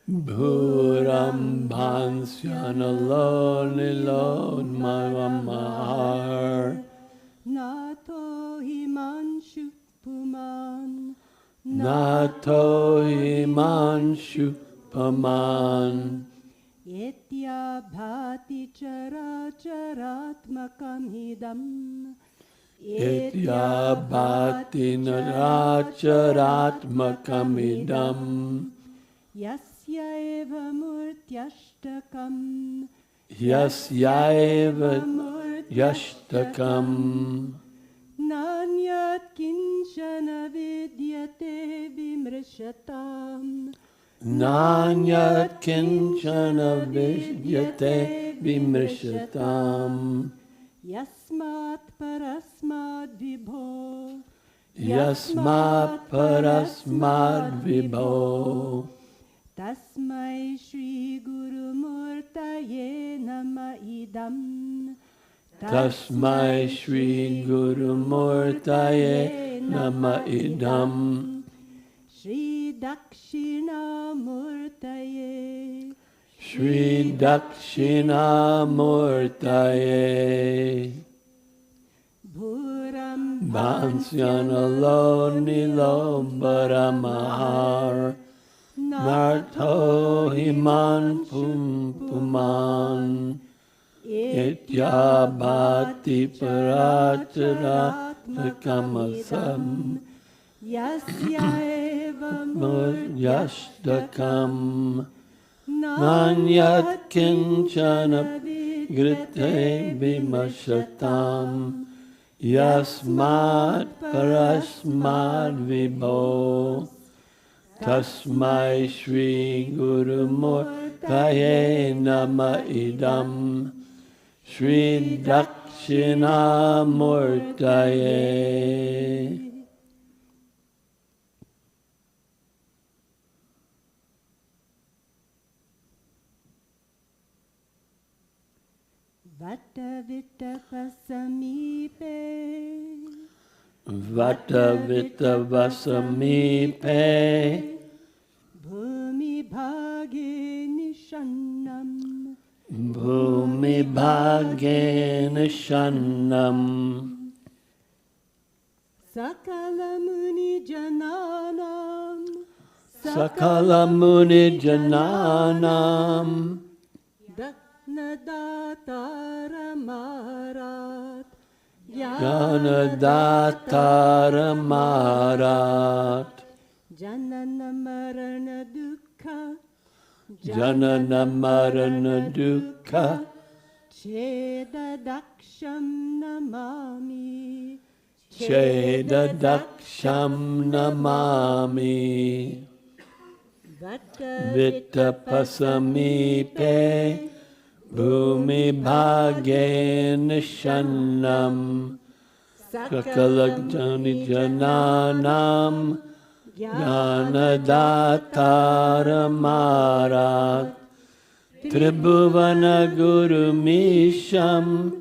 S1: Bhuram Bhansyanalo Nilon Maramahar
S2: Nato himanshu puman
S1: Nato Himanshu Paman
S2: Etya bhati chara charatmakam hidam
S1: Etya Bhati Naracharatmakamidam
S2: Yasya eva murtyashtakam
S1: Yasyaiva Yashtakam
S2: Nanyat kinchana vidyate vimrishatam
S1: Nanyat Kinchana Vidyate Vimrishatam
S2: Yasmat parasmad vibho
S1: Yasmat Parasmad Vibho
S2: Tasmai Shri Guru Murtaye Nama Idam
S1: Tasmai Shri Guru Murtaye Nama Idam
S2: Shri Dakshina Murtaye
S1: Shri Dakshina Murtaye
S2: Bhuram
S1: Bhansyanalo Nilobaramahar Nartho Himan Puman Itya Bhati Parataratmakamasam
S2: Yasya eva
S1: Yashtakam Nanyat Kinchana Grite Vimashatam Yasmat Parasmad Vibho Tasmai Shri Guru Murtaye Nama Idam Shri Dakshina Murtaye
S2: Vata Vita Pasamipe
S1: Vata Vita Vasamipe
S2: Bhumi Bhage Nishannam
S1: Bhumi Bhagena Shannam
S2: Sakala Muni Jananam
S1: Sakala Muni Jananam
S2: Datnadattara Marat
S1: Jnanadatara Marat
S2: Janana Marana Dukkha
S1: Janana Marana Dukkha
S2: Cheda Daksham Namami
S1: Cheda Daksham Namami Vitta pasamipe bhumi bhage nishannam kakalagdani jananam jnanadatara Tribhuvana Guru Misham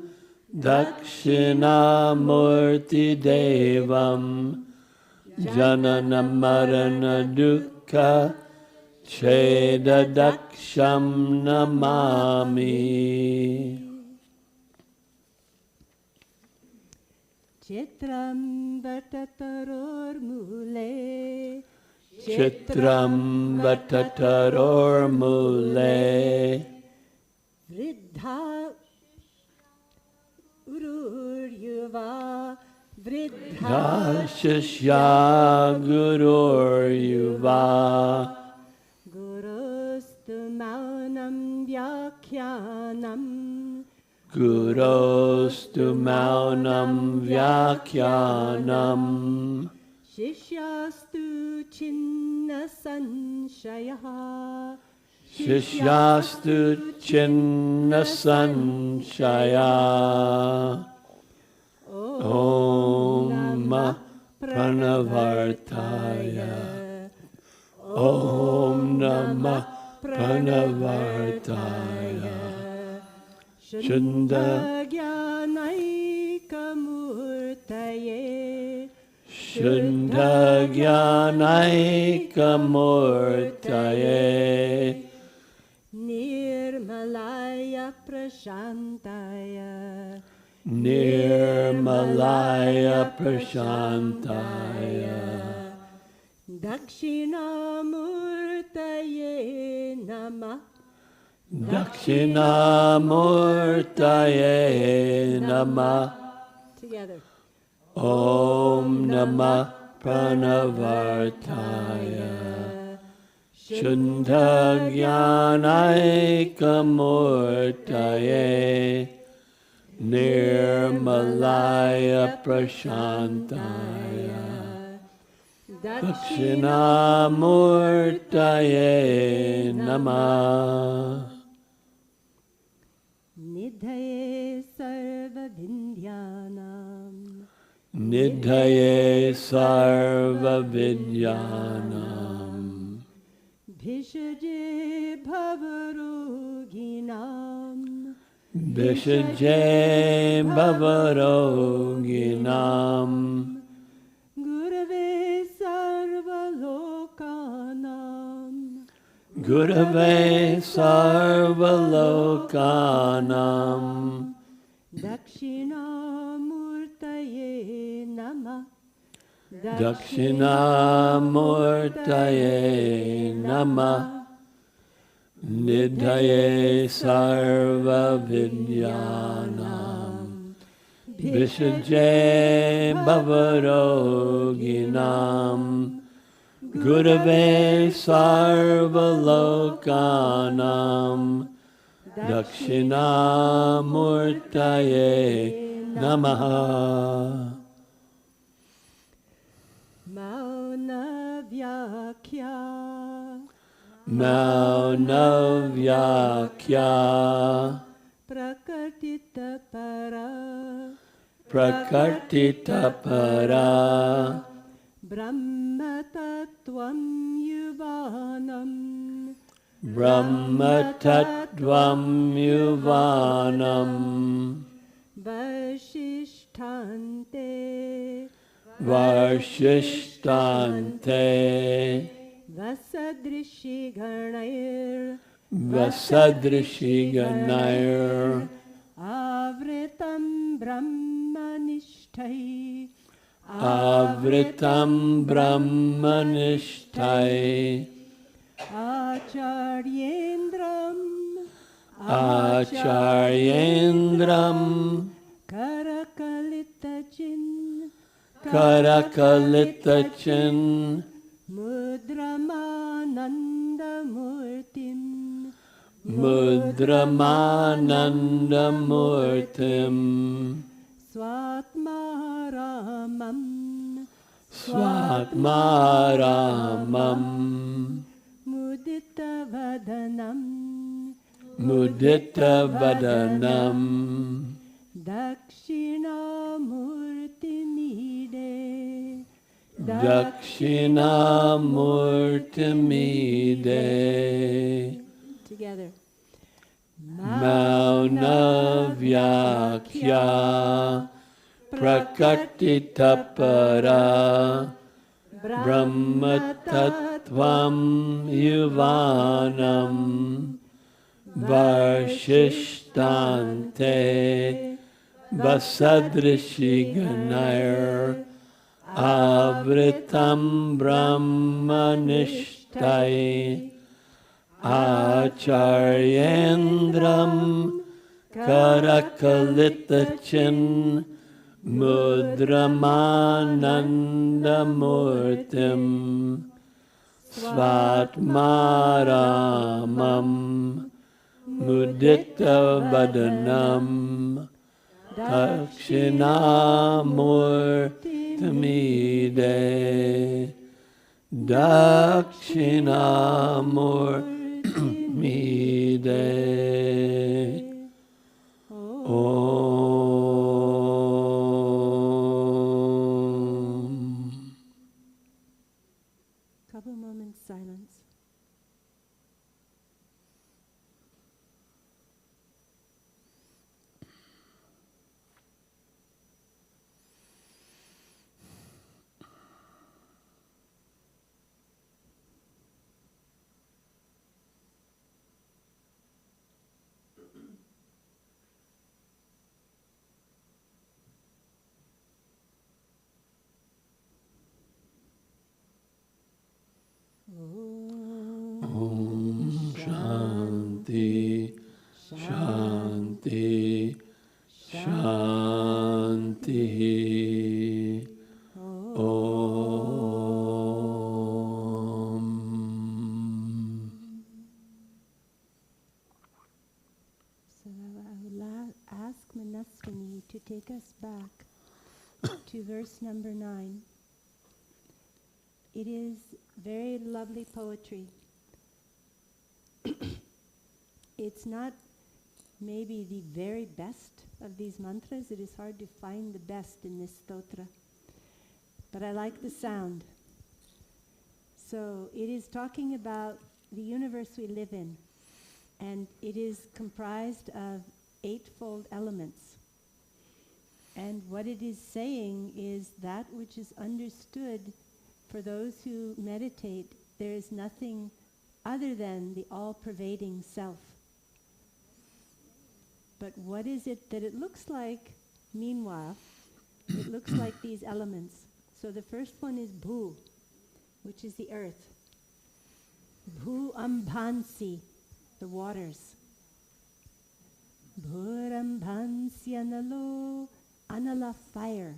S1: Dakshinamurti Devam Janana Marana Dukkha Cheda Daksham Namami.
S2: Chitram Vatataror Mule
S1: Chitram Vatataror Mule
S2: Vriddha Ururyuva Vriddha
S1: Shishya Gurur Yuva
S2: Gurustu Maunam Vyakhyanam
S1: Gurostu Maunam Vyakhyanam
S2: Shishyastu Chinna Sanshayah
S1: Shishyastu Chinna Sanshaya Om Namah Pranavartaya Om Namah Pranavartaya Shanta
S2: Jnanaikamurtaye
S1: Shanta Jnanaikamurtaye
S2: Nirmalaya Prashantaya
S1: Nirmalaya Prashantaya
S2: Dakshinamurtaye Namah
S1: Dakshinamurtaye Namah
S2: Together.
S1: Om Namah Pranavartaya Shanta Jnanaikamurtaye Nirmalaya Prashantaya Dakshinamurtaye Namah
S2: Nidhaye Sarva Vindhyanam
S1: Nidhaye Sarva Vidyanam
S2: Bhishaje Bhavaroginam
S1: Vishaje Bhavaroginam
S2: Gurave Sarvalokanam
S1: Gurave Sarvalokanam
S2: Dakshinamurtaye Namah
S1: Dakshinamurtaye Namah Nidhaye Sarva Vidyanam Vishaje Bhavaroginam Gurave Sarvalokanam Dakshinamurtaye Namaha
S2: Mauna Vyakhya
S1: Mauna Vyakhya
S2: Prakartita Para
S1: Prakartita Para
S2: Brahma Tattvam Yuvanam
S1: Brahma Tattvam Yuvanam
S2: Vashishtante
S1: Varshishtante
S2: Vasadrishi Ganair
S1: Vasadrishiganair
S2: Avritam Brahmanishtai
S1: Avritam Brahmanishtai
S2: Acharyendram
S1: Acharyendram
S2: Karakalitachin
S1: Karakalitachin
S2: Mudramanandamurtim
S1: Mudramanandamurtim
S2: Swatmaramam
S1: Swatmaramam
S2: vadanam
S1: Mudita vadanam
S2: dakshinamurtimide
S1: Dakshinamurtimide
S2: together.
S1: Mauna Vyakya Prakatitapara Brahmatattvam Yuvanam Varshishtante Vasadrishiganayar Avritam Brahmanishtai Acharyendram Karakalitachin Mudramanandamurtim Svatmaramam Mudita Vadanam Dakshinamurtimide Dakshinamurtimide Om.
S2: Couple moments silence.
S1: Om Shanti Shanti Shanti Om.
S2: So I will ask Manaswini to take us back to verse number 9. It is very lovely poetry. It's not maybe the very best of these mantras. It is hard to find the best in this stotra. But I like the sound. So it is talking about the universe we live in. And it is comprised of eightfold elements. And what it is saying is that which is understood for those who meditate, there is nothing other than the all-pervading self. But what is it that it looks like? Meanwhile, it looks like these elements. So the first one is Bhu, which is the earth. Bhu Ambhansi, the waters. Bhurambhansi Analo, Anala fire.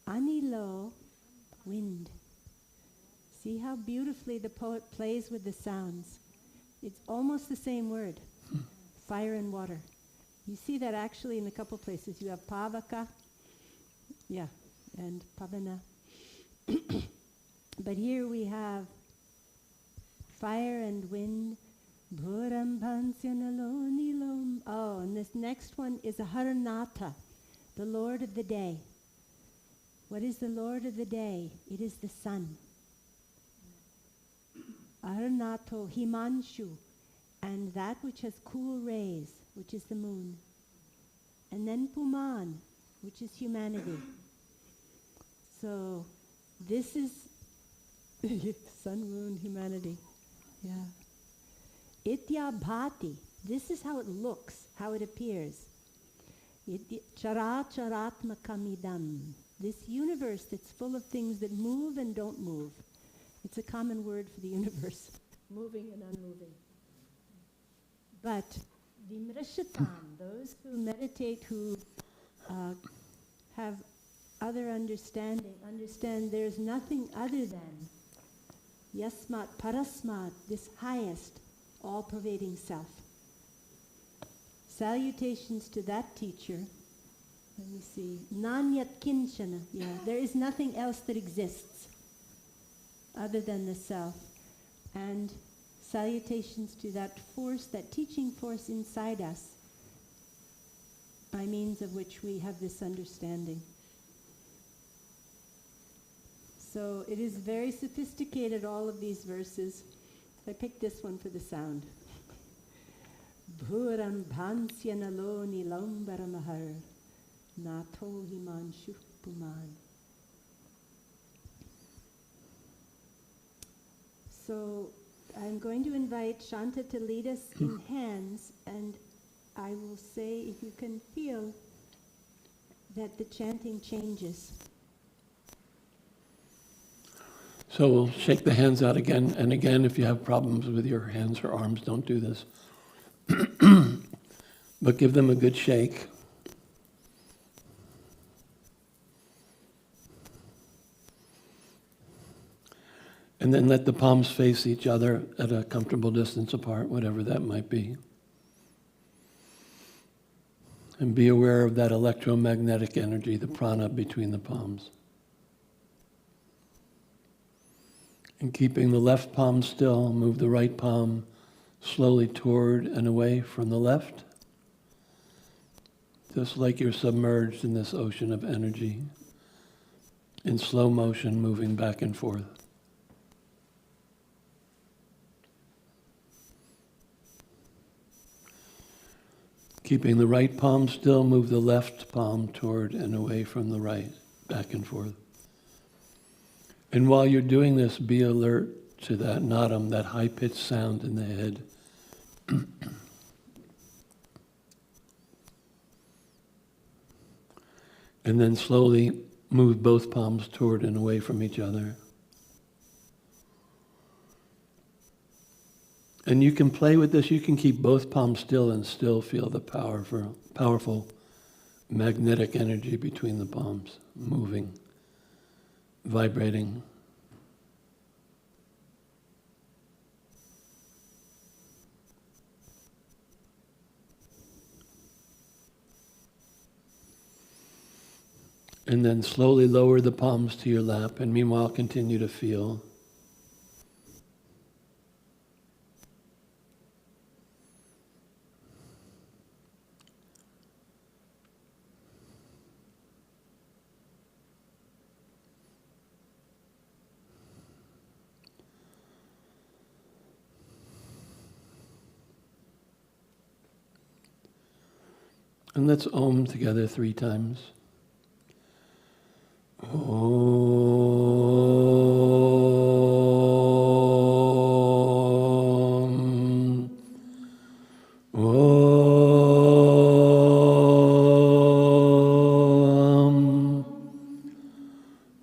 S2: Anilo, wind. See how beautifully the poet plays with the sounds. It's almost the same word, fire and water. You see that actually in a couple places. You have Pavaka, and Pavana. But here we have fire and wind. Bhurambhansyanalu nilom. Oh, and this next one is a Haranatha, the Lord of the day. What is the Lord of the day? It is the sun. Aranato Himanshu, and that which has cool rays, which is the moon. And then Puman, which is humanity. So this is sun, moon, humanity. Yeah. Itya bhati. This is how it looks, how it appears. Characharatmakamidam. This universe that's full of things that move and don't move. It's a common word for the universe, moving and unmoving. But vimrishatam, those who meditate, who have other understand there's nothing other than yasmat parasmat, this highest, all-pervading self. Salutations to that teacher. Let me see. Nanyat kinchana. Yeah, there is nothing else that exists other than the self. And Salutations to that force, that teaching force inside us, by means of which we have this understanding. So it is very sophisticated, all of these verses. I picked this one for the sound. Bhuram bhansya nalo nilambaramahar nato himanshu puman. So I'm going to invite Shanta to lead us in hands, and I will say if you can feel that the chanting changes.
S1: So we'll shake the hands out again and again. If you have problems with your hands or arms, don't do this. But give them a good shake. And then let the palms face each other at a comfortable distance apart, whatever that might be. And be aware of that electromagnetic energy, the prana between the palms. And keeping the left palm still, move the right palm slowly toward and away from the left. Just like you're submerged in this ocean of energy, in slow motion, moving back and forth. Keeping the right palm still, move the left palm toward and away from the right, back and forth. And while you're doing this, be alert to that nadam, that high-pitched sound in the head. And then slowly move both palms toward and away from each other. And you can play with this. You can keep both palms still and still feel the powerful magnetic energy between the palms, moving, vibrating. And then slowly lower the palms to your lap, and meanwhile continue to feel. And let's Om together 3 times. Om. Om.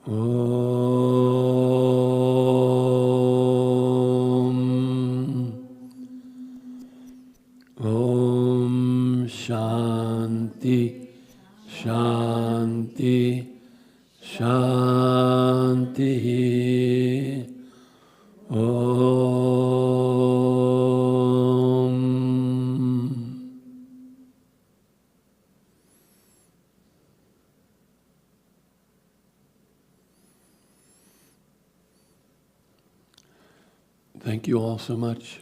S1: Om. Om Shanti, Shanti, Shanti. Om. Thank you all so much.